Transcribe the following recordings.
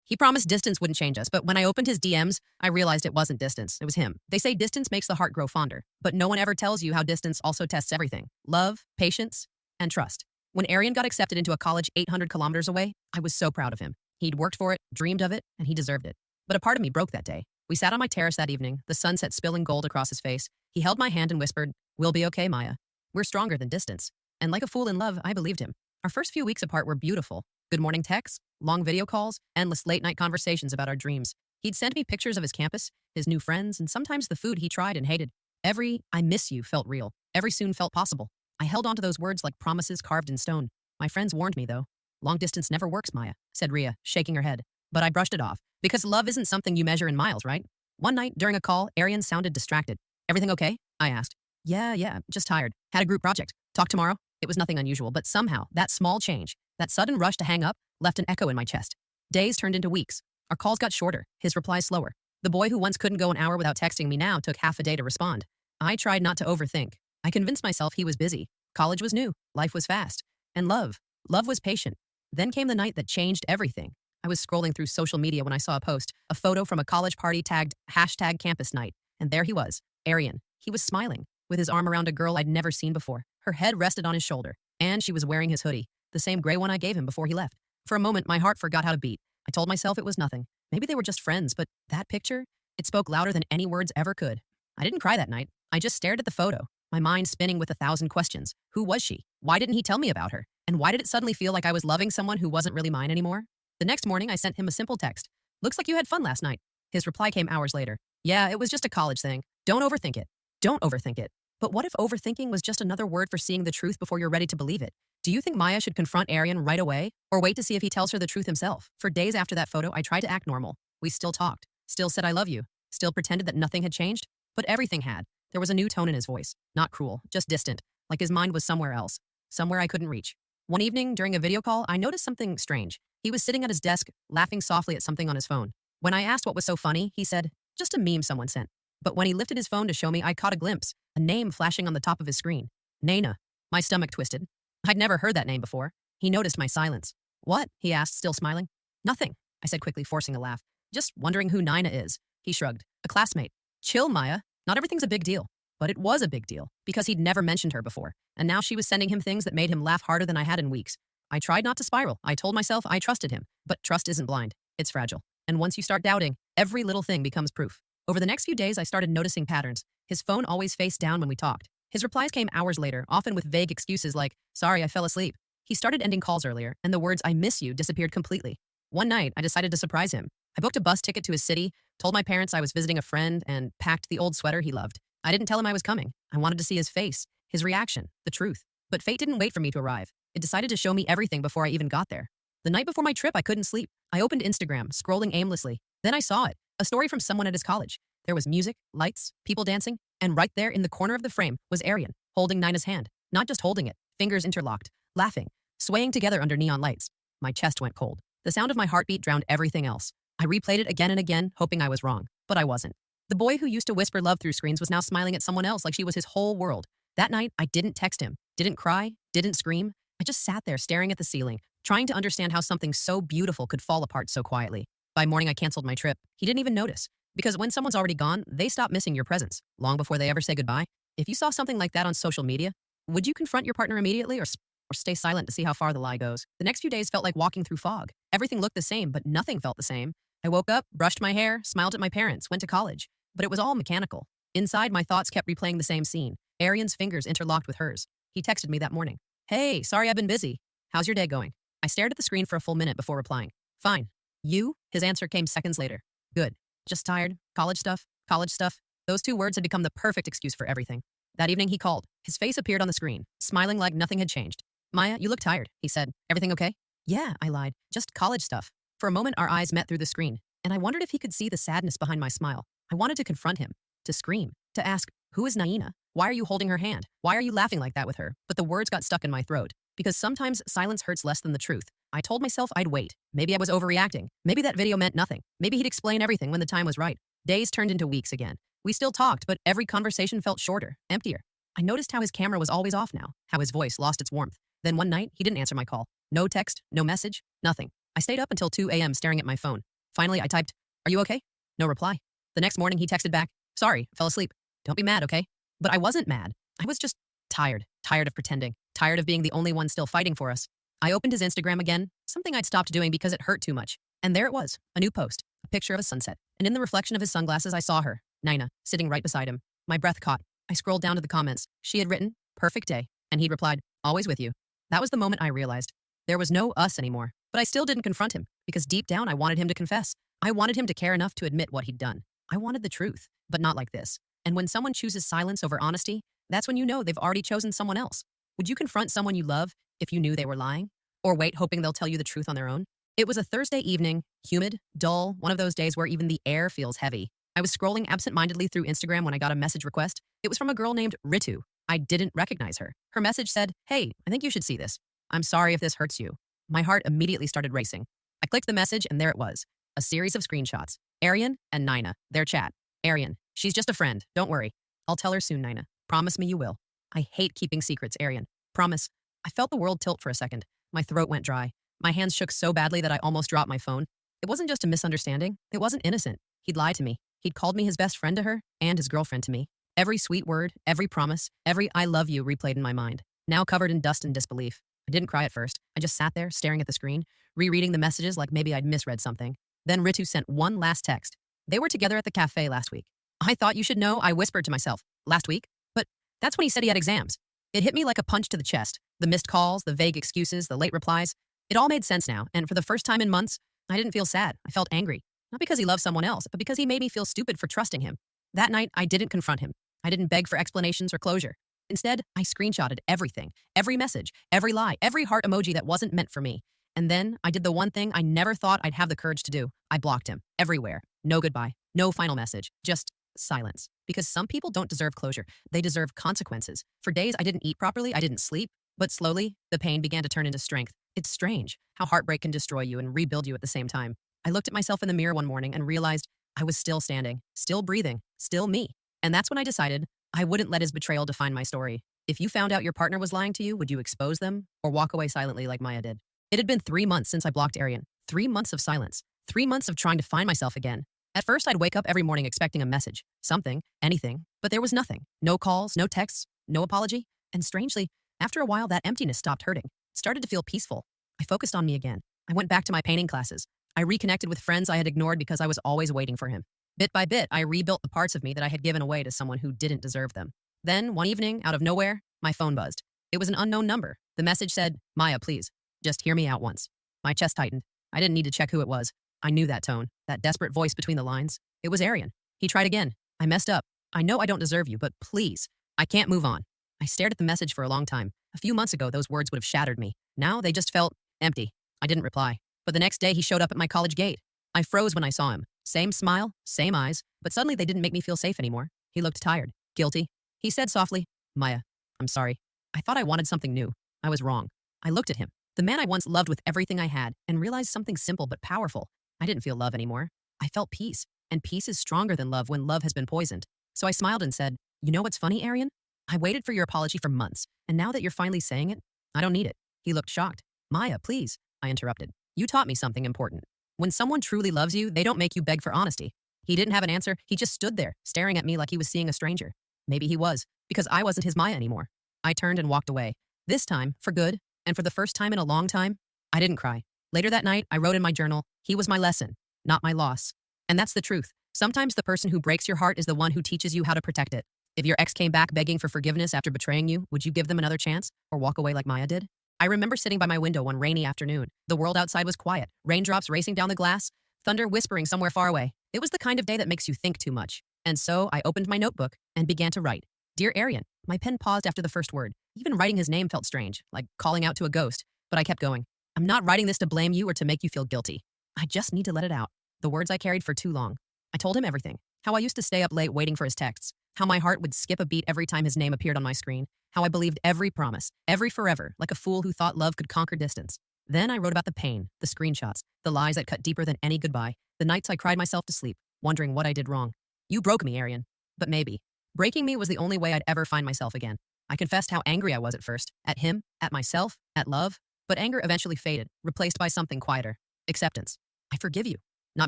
He promised distance wouldn't change us, but when I opened his DMs, I realized it wasn't distance. It was him. They say distance makes the heart grow fonder, but no one ever tells you how distance also tests everything: love, patience, and trust. When Arian got accepted into a college 800 kilometers away, I was so proud of him. He'd worked for it, dreamed of it, and he deserved it. But a part of me broke that day. We sat on my terrace that evening, the sunset spilling gold across his face. He held my hand and whispered, "We'll be okay, Maya. We're stronger than distance." And like a fool in love, I believed him. Our first few weeks apart were beautiful. Good morning texts, long video calls, endless late-night conversations about our dreams. He'd send me pictures of his campus, his new friends, and sometimes the food he tried and hated. Every "I miss you" felt real. Every "soon" felt possible. I held onto those words like promises carved in stone. My friends warned me, though. "Long distance never works, Maya," said Ria, shaking her head. But I brushed it off, because love isn't something you measure in miles, right? One night, during a call, Arian sounded distracted. "Everything okay?" I asked. Yeah, just tired. Had a group project. Talk tomorrow?" It was nothing unusual, but somehow, that small change, that sudden rush to hang up, left an echo in my chest. Days turned into weeks. Our calls got shorter, his replies slower. The boy who once couldn't go an hour without texting me now took half a day to respond. I tried not to overthink. I convinced myself he was busy. College was new. Life was fast. And love was patient. Then came the night that changed everything. I was scrolling through social media when I saw a post, a photo from a college party tagged #campus night. And there he was, Arian. He was smiling, with his arm around a girl I'd never seen before. Her head rested on his shoulder, and she was wearing his hoodie, the same gray one I gave him before he left. For a moment, my heart forgot how to beat. I told myself it was nothing. Maybe they were just friends, but that picture, it spoke louder than any words ever could. I didn't cry that night. I just stared at the photo, my mind spinning with 1,000 questions. Who was she? Why didn't he tell me about her? And why did it suddenly feel like I was loving someone who wasn't really mine anymore? The next morning, I sent him a simple text. "Looks like you had fun last night." His reply came hours later. "Yeah, it was just a college thing. Don't overthink it. Don't overthink it." But what if overthinking was just another word for seeing the truth before you're ready to believe it? Do you think Maya should confront Arian right away, or wait to see if he tells her the truth himself? For days after that photo, I tried to act normal. We still talked, still said "I love you," still pretended that nothing had changed. But everything had. There was a new tone in his voice. Not cruel, just distant, like his mind was somewhere else, somewhere I couldn't reach. One evening, during a video call, I noticed something strange. He was sitting at his desk, laughing softly at something on his phone. When I asked what was so funny, he said, "Just a meme someone sent." But when he lifted his phone to show me, I caught a glimpse, a name flashing on the top of his screen. Naina. My stomach twisted. I'd never heard that name before. He noticed my silence. "What?" he asked, still smiling. "Nothing," I said quickly, forcing a laugh. "Just wondering who Naina is." He shrugged. "A classmate." "Chill, Maya. Not everything's a big deal." But it was a big deal, because he'd never mentioned her before, and now she was sending him things that made him laugh harder than I had in weeks. I tried not to spiral. I told myself I trusted him, but trust isn't blind. It's fragile. And once you start doubting, every little thing becomes proof. Over the next few days, I started noticing patterns. His phone always faced down when we talked. His replies came hours later, often with vague excuses like, "Sorry, I fell asleep." He started ending calls earlier, and the words "I miss you" disappeared completely. One night, I decided to surprise him. I booked a bus ticket to his city, told my parents I was visiting a friend, and packed the old sweater he loved. I didn't tell him I was coming. I wanted to see his face, his reaction, the truth. But fate didn't wait for me to arrive. It decided to show me everything before I even got there. The night before my trip, I couldn't sleep. I opened Instagram, scrolling aimlessly. Then I saw it, a story from someone at his college. There was music, lights, people dancing, and right there in the corner of the frame was Arian, holding Nina's hand. Not just holding it, fingers interlocked, laughing, swaying together under neon lights. My chest went cold. The sound of my heartbeat drowned everything else. I replayed it again and again, hoping I was wrong. But I wasn't. The boy who used to whisper love through screens was now smiling at someone else like she was his whole world. That night, I didn't text him, didn't cry, didn't scream. I just sat there staring at the ceiling, trying to understand how something so beautiful could fall apart so quietly. By morning, I canceled my trip. He didn't even notice. Because when someone's already gone, they stop missing your presence, long before they ever say goodbye. If you saw something like that on social media, would you confront your partner immediately or stay silent to see how far the lie goes? The next few days felt like walking through fog. Everything looked the same, but nothing felt the same. I woke up, brushed my hair, smiled at my parents, went to college. But it was all mechanical. Inside, my thoughts kept replaying the same scene. Arian's fingers interlocked with hers. He texted me that morning. "Hey, sorry I've been busy. How's your day going?" I stared at the screen for a full minute before replying. "Fine. You?" His answer came seconds later. "Good. Just tired. College stuff. College stuff." Those two words had become the perfect excuse for everything. That evening, he called. His face appeared on the screen, smiling like nothing had changed. "Maya, you look tired," he said. "Everything okay?" "Yeah," I lied. "Just college stuff." For a moment, our eyes met through the screen, and I wondered if he could see the sadness behind my smile. I wanted to confront him, to scream, to ask, "Who is Naina? Why are you holding her hand? Why are you laughing like that with her?" But the words got stuck in my throat, because sometimes silence hurts less than the truth. I told myself I'd wait. Maybe I was overreacting. Maybe that video meant nothing. Maybe he'd explain everything when the time was right. Days turned into weeks again. We still talked, but every conversation felt shorter, emptier. I noticed how his camera was always off now, how his voice lost its warmth. Then one night, he didn't answer my call. No text, no message, nothing. I stayed up until 2 a.m. staring at my phone. Finally, I typed, "Are you okay?" No reply. The next morning, he texted back, "Sorry, fell asleep. Don't be mad, okay?" But I wasn't mad. I was just tired. Tired of pretending. Tired of being the only one still fighting for us. I opened his Instagram again, something I'd stopped doing because it hurt too much. And there it was, a new post, a picture of a sunset. And in the reflection of his sunglasses, I saw her, Nina, sitting right beside him. My breath caught. I scrolled down to the comments. She had written, "Perfect day." And he'd replied, "Always with you." That was the moment I realized. There was no us anymore. But I still didn't confront him, because deep down I wanted him to confess. I wanted him to care enough to admit what he'd done. I wanted the truth, but not like this. And when someone chooses silence over honesty, that's when you know they've already chosen someone else. Would you confront someone you love if you knew they were lying? Or wait, hoping they'll tell you the truth on their own? It was a Thursday evening, humid, dull, one of those days where even the air feels heavy. I was scrolling absent-mindedly through Instagram when I got a message request. It was from a girl named Ritu. I didn't recognize her. Her message said, "Hey, I think you should see this. I'm sorry if this hurts you." My heart immediately started racing. I clicked the message and there it was. A series of screenshots. Arian and Nina, their chat. Arian, "She's just a friend. Don't worry. I'll tell her soon, Nina. Promise me you will." I hate keeping secrets, Arian. Promise. I felt the world tilt for a second. My throat went dry. My hands shook so badly that I almost dropped my phone. It wasn't just a misunderstanding. It wasn't innocent. He'd lied to me. He'd called me his best friend to her and his girlfriend to me. Every sweet word, every promise, every "I love you" replayed in my mind, now covered in dust and disbelief. I didn't cry at first. I just sat there, staring at the screen, rereading the messages like maybe I'd misread something. Then Ritu sent one last text. "They were together at the cafe last week. I thought you should know," I whispered to myself. "Last week?" But that's when he said he had exams. It hit me like a punch to the chest. The missed calls, the vague excuses, the late replies. It all made sense now, and for the first time in months, I didn't feel sad. I felt angry. Not because he loved someone else, but because he made me feel stupid for trusting him. That night, I didn't confront him. I didn't beg for explanations or closure. Instead, I screenshotted everything, every message, every lie, every heart emoji that wasn't meant for me. And then I did the one thing I never thought I'd have the courage to do. I blocked him, everywhere. No goodbye, no final message, just silence. Because some people don't deserve closure. They deserve consequences. For days, I didn't eat properly, I didn't sleep. But slowly, the pain began to turn into strength. It's strange how heartbreak can destroy you and rebuild you at the same time. I looked at myself in the mirror one morning and realized I was still standing, still breathing, still me. And that's when I decided I wouldn't let his betrayal define my story. If you found out your partner was lying to you, would you expose them or walk away silently like Maya did? It had been 3 months since I blocked Arian. 3 months of silence. 3 months of trying to find myself again. At first, I'd wake up every morning expecting a message, something, anything, but there was nothing. No calls, no texts, no apology. And strangely, after a while, that emptiness stopped hurting. It started to feel peaceful. I focused on me again. I went back to my painting classes. I reconnected with friends I had ignored because I was always waiting for him. Bit by bit, I rebuilt the parts of me that I had given away to someone who didn't deserve them. Then, one evening, out of nowhere, my phone buzzed. It was an unknown number. The message said, "Maya, please, just hear me out once." My chest tightened. I didn't need to check who it was. I knew that tone, that desperate voice between the lines. It was Arian. He tried again. "I messed up. I know I don't deserve you, but please, I can't move on." I stared at the message for a long time. A few months ago, those words would have shattered me. Now, they just felt empty. I didn't reply. But the next day, he showed up at my college gate. I froze when I saw him. Same smile, same eyes, but suddenly they didn't make me feel safe anymore. He looked tired, guilty. He said softly, "Maya, I'm sorry. I thought I wanted something new. I was wrong." I looked at him, the man I once loved with everything I had, and realized something simple but powerful. I didn't feel love anymore. I felt peace, and peace is stronger than love when love has been poisoned. So I smiled and said, "You know what's funny, Arian? I waited for your apology for months, and now that you're finally saying it, I don't need it." He looked shocked. "Maya, please," I interrupted. "You taught me something important. When someone truly loves you, they don't make you beg for honesty." He didn't have an answer. He just stood there, staring at me like he was seeing a stranger. Maybe he was, because I wasn't his Maya anymore. I turned and walked away. This time, for good, and for the first time in a long time, I didn't cry. Later that night, I wrote in my journal, "He was my lesson, not my loss." And that's the truth. Sometimes the person who breaks your heart is the one who teaches you how to protect it. If your ex came back begging for forgiveness after betraying you, would you give them another chance or walk away like Maya did? I remember sitting by my window one rainy afternoon. The world outside was quiet, raindrops racing down the glass, thunder whispering somewhere far away. It was the kind of day that makes you think too much. And so I opened my notebook and began to write. "Dear Arian." My pen paused after the first word. Even writing his name felt strange, like calling out to a ghost. But I kept going. "I'm not writing this to blame you or to make you feel guilty. I just need to let it out." The words I carried for too long. I told him everything. How I used to stay up late waiting for his texts. How my heart would skip a beat every time his name appeared on my screen. How I believed every promise, every forever, like a fool who thought love could conquer distance. Then I wrote about the pain, the screenshots, the lies that cut deeper than any goodbye, the nights I cried myself to sleep, wondering what I did wrong. "You broke me, Arian." But maybe. Breaking me was the only way I'd ever find myself again. I confessed how angry I was at first, at him, at myself, at love, but anger eventually faded, replaced by something quieter. Acceptance. "I forgive you." Not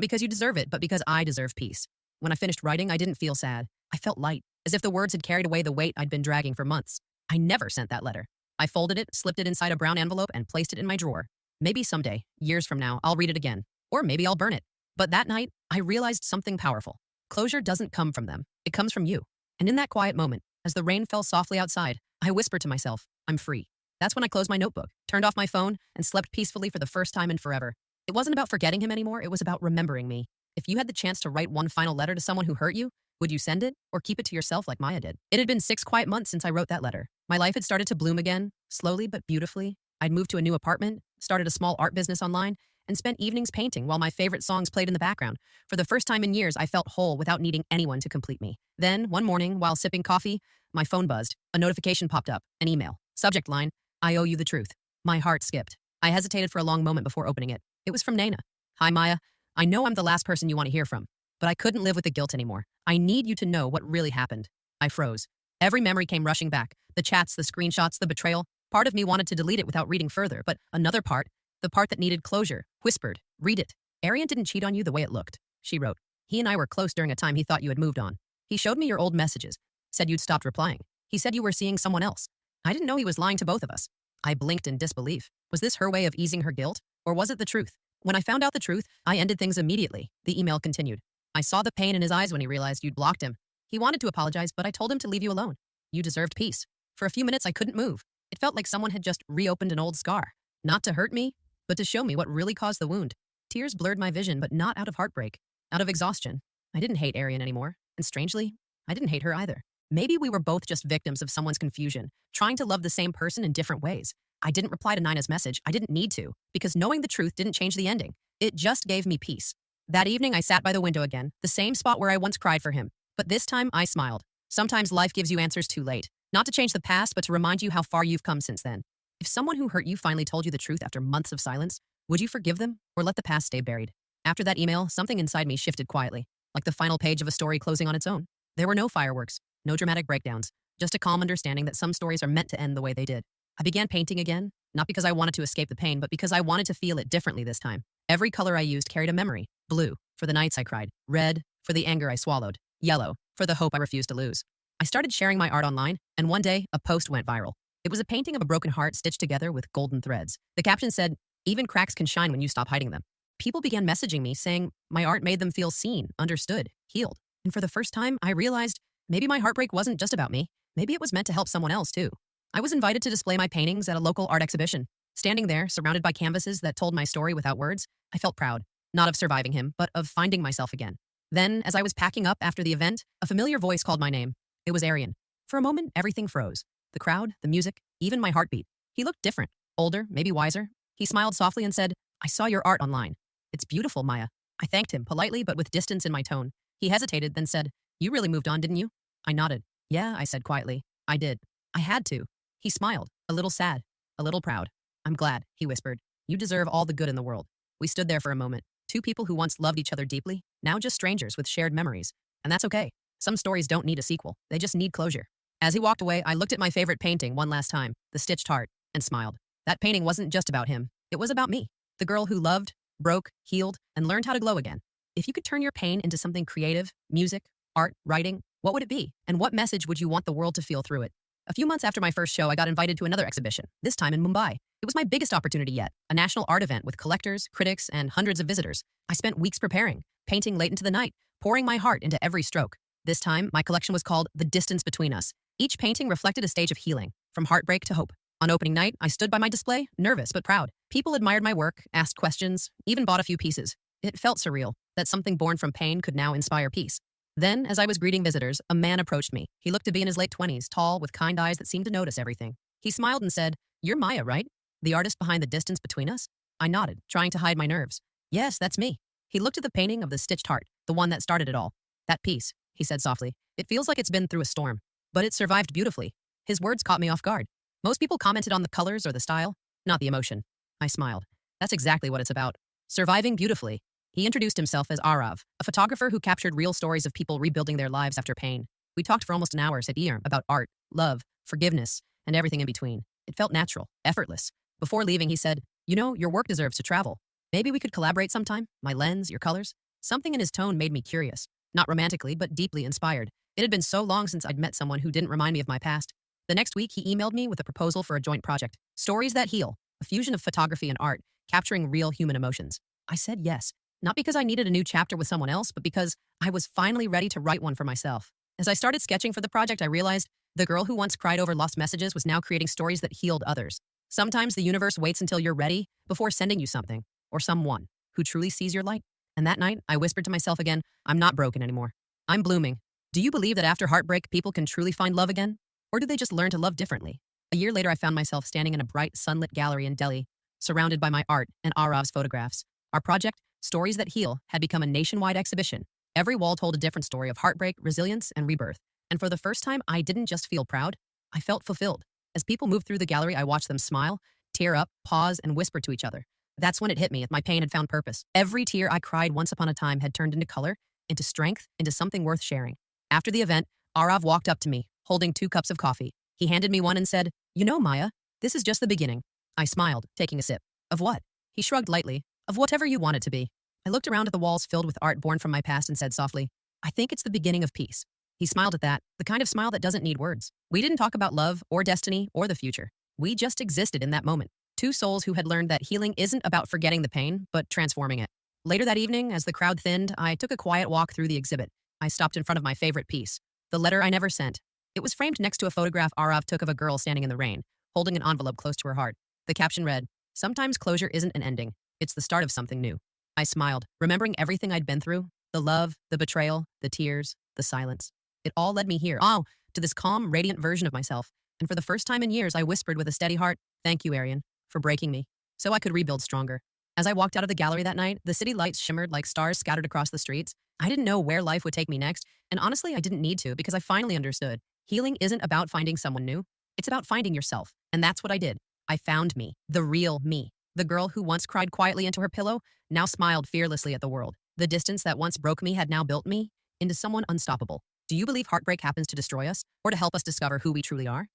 because you deserve it, but because I deserve peace. When I finished writing, I didn't feel sad. I felt light, as if the words had carried away the weight I'd been dragging for months. I never sent that letter. I folded it, slipped it inside a brown envelope, and placed it in my drawer. Maybe someday, years from now, I'll read it again. Or maybe I'll burn it. But that night, I realized something powerful. Closure doesn't come from them. It comes from you. And in that quiet moment, as the rain fell softly outside, I whispered to myself, I'm free. That's when I closed my notebook, turned off my phone, and slept peacefully for the first time in forever. It wasn't about forgetting him anymore, it was about remembering me. If you had the chance to write one final letter to someone who hurt you, would you send it or keep it to yourself like Maya did? It had been 6 quiet months since I wrote that letter. My life had started to bloom again, slowly but beautifully. I'd moved to a new apartment, started a small art business online, and spent evenings painting while my favorite songs played in the background. For the first time in years, I felt whole without needing anyone to complete me. Then, one morning, while sipping coffee, my phone buzzed. A notification popped up, an email. Subject line, I owe you the truth. My heart skipped. I hesitated for a long moment before opening it. It was from Naina. Hi, Maya. I know I'm the last person you want to hear from, but I couldn't live with the guilt anymore. I need you to know what really happened. I froze. Every memory came rushing back. The chats, the screenshots, the betrayal. Part of me wanted to delete it without reading further, but another part, the part that needed closure, whispered, read it. Arian didn't cheat on you the way it looked, she wrote. He and I were close during a time he thought you had moved on. He showed me your old messages, said you'd stopped replying. He said you were seeing someone else. I didn't know he was lying to both of us. I blinked in disbelief. Was this her way of easing her guilt, or was it the truth? When I found out the truth, I ended things immediately. The email continued. I saw the pain in his eyes when he realized you'd blocked him. He wanted to apologize, but I told him to leave you alone. You deserved peace. For a few minutes, I couldn't move. It felt like someone had just reopened an old scar. Not to hurt me, but to show me what really caused the wound. Tears blurred my vision, but not out of heartbreak, out of exhaustion. I didn't hate Arian anymore, and strangely, I didn't hate her either. Maybe we were both just victims of someone's confusion, trying to love the same person in different ways. I didn't reply to Nina's message. I didn't need to, because knowing the truth didn't change the ending. It just gave me peace. That evening, I sat by the window again, the same spot where I once cried for him. But this time, I smiled. Sometimes life gives you answers too late. Not to change the past, but to remind you how far you've come since then. If someone who hurt you finally told you the truth after months of silence, would you forgive them or let the past stay buried? After that email, something inside me shifted quietly, like the final page of a story closing on its own. There were no fireworks, no dramatic breakdowns, just a calm understanding that some stories are meant to end the way they did. I began painting again, not because I wanted to escape the pain, but because I wanted to feel it differently this time. Every color I used carried a memory. Blue, for the nights I cried. Red, for the anger I swallowed. Yellow, for the hope I refused to lose. I started sharing my art online, and one day, a post went viral. It was a painting of a broken heart stitched together with golden threads. The caption said, even cracks can shine when you stop hiding them. People began messaging me saying my art made them feel seen, understood, healed. And for the first time, I realized maybe my heartbreak wasn't just about me. Maybe it was meant to help someone else too. I was invited to display my paintings at a local art exhibition. Standing there, surrounded by canvases that told my story without words, I felt proud, not of surviving him, but of finding myself again. Then, as I was packing up after the event, a familiar voice called my name. It was Arian. For a moment, everything froze. The crowd, the music, even my heartbeat. He looked different, older, maybe wiser. He smiled softly and said, I saw your art online. It's beautiful, Maya. I thanked him, politely but with distance in my tone. He hesitated, then said, you really moved on, didn't you? I nodded. Yeah, I said quietly. I did. I had to. He smiled, a little sad, a little proud. I'm glad, he whispered. You deserve all the good in the world. We stood there for a moment. Two people who once loved each other deeply, now just strangers with shared memories. And that's okay. Some stories don't need a sequel. They just need closure. As he walked away, I looked at my favorite painting one last time, the stitched heart, and smiled. That painting wasn't just about him. It was about me, the girl who loved, broke, healed, and learned how to glow again. If you could turn your pain into something creative, music, art, writing, what would it be? And what message would you want the world to feel through it? A few months after my first show, I got invited to another exhibition, this time in Mumbai. It was my biggest opportunity yet, a national art event with collectors, critics, and hundreds of visitors. I spent weeks preparing, painting late into the night, pouring my heart into every stroke. This time, my collection was called The Distance Between Us. Each painting reflected a stage of healing, from heartbreak to hope. On opening night, I stood by my display, nervous but proud. People admired my work, asked questions, even bought a few pieces. It felt surreal, that something born from pain could now inspire peace. Then, as I was greeting visitors, a man approached me. He looked to be in his late 20s, tall, with kind eyes that seemed to notice everything. He smiled and said, You're Maya, right? The artist behind The Distance Between Us? I nodded, trying to hide my nerves. Yes, that's me. He looked at the painting of the stitched heart, the one that started it all. That piece, he said softly. It feels like it's been through a storm, but it survived beautifully. His words caught me off guard. Most people commented on the colors or the style, not the emotion. I smiled. That's exactly what it's about. Surviving beautifully. He introduced himself as Arav, a photographer who captured real stories of people rebuilding their lives after pain. We talked for almost an hour, said Ian, about art, love, forgiveness, and everything in between. It felt natural, effortless. Before leaving, he said, You know, your work deserves to travel. Maybe we could collaborate sometime? My lens, your colors? Something in his tone made me curious, not romantically, but deeply inspired. It had been so long since I'd met someone who didn't remind me of my past. The next week, he emailed me with a proposal for a joint project, Stories That Heal, a fusion of photography and art, capturing real human emotions. I said yes, not because I needed a new chapter with someone else, but because I was finally ready to write one for myself. As I started sketching for the project, I realized the girl who once cried over lost messages was now creating stories that healed others. Sometimes the universe waits until you're ready before sending you something, or someone, who truly sees your light. And that night, I whispered to myself again, I'm not broken anymore. I'm blooming. Do you believe that after heartbreak, people can truly find love again? Or do they just learn to love differently? A year later, I found myself standing in a bright, sunlit gallery in Delhi, surrounded by my art and Arav's photographs. Our project, Stories That Heal, had become a nationwide exhibition. Every wall told a different story of heartbreak, resilience, and rebirth. And for the first time, I didn't just feel proud, I felt fulfilled. As people moved through the gallery, I watched them smile, tear up, pause, and whisper to each other. That's when it hit me, my pain had found purpose. Every tear I cried once upon a time had turned into color, into strength, into something worth sharing. After the event, Arav walked up to me, holding 2 cups of coffee. He handed me one and said, You know, Maya, this is just the beginning. I smiled, taking a sip. Of what? He shrugged lightly. Of whatever you want it to be. I looked around at the walls filled with art born from my past and said softly, I think it's the beginning of peace. He smiled at that, the kind of smile that doesn't need words. We didn't talk about love or destiny or the future. We just existed in that moment. 2 souls who had learned that healing isn't about forgetting the pain, but transforming it. Later that evening, as the crowd thinned, I took a quiet walk through the exhibit. I stopped in front of my favorite piece, the letter I never sent. It was framed next to a photograph Arav took of a girl standing in the rain, holding an envelope close to her heart. The caption read, Sometimes closure isn't an ending. It's the start of something new. I smiled, remembering everything I'd been through, the love, the betrayal, the tears, the silence. It all led me here, to this calm, radiant version of myself. And for the first time in years, I whispered with a steady heart, Thank you, Arian, for breaking me, so I could rebuild stronger. As I walked out of the gallery that night, the city lights shimmered like stars scattered across the streets. I didn't know where life would take me next, and honestly, I didn't need to because I finally understood. Healing isn't about finding someone new. It's about finding yourself. And that's what I did. I found me, the real me. The girl who once cried quietly into her pillow now smiled fearlessly at the world. The distance that once broke me had now built me into someone unstoppable. Do you believe heartbreak happens to destroy us or to help us discover who we truly are?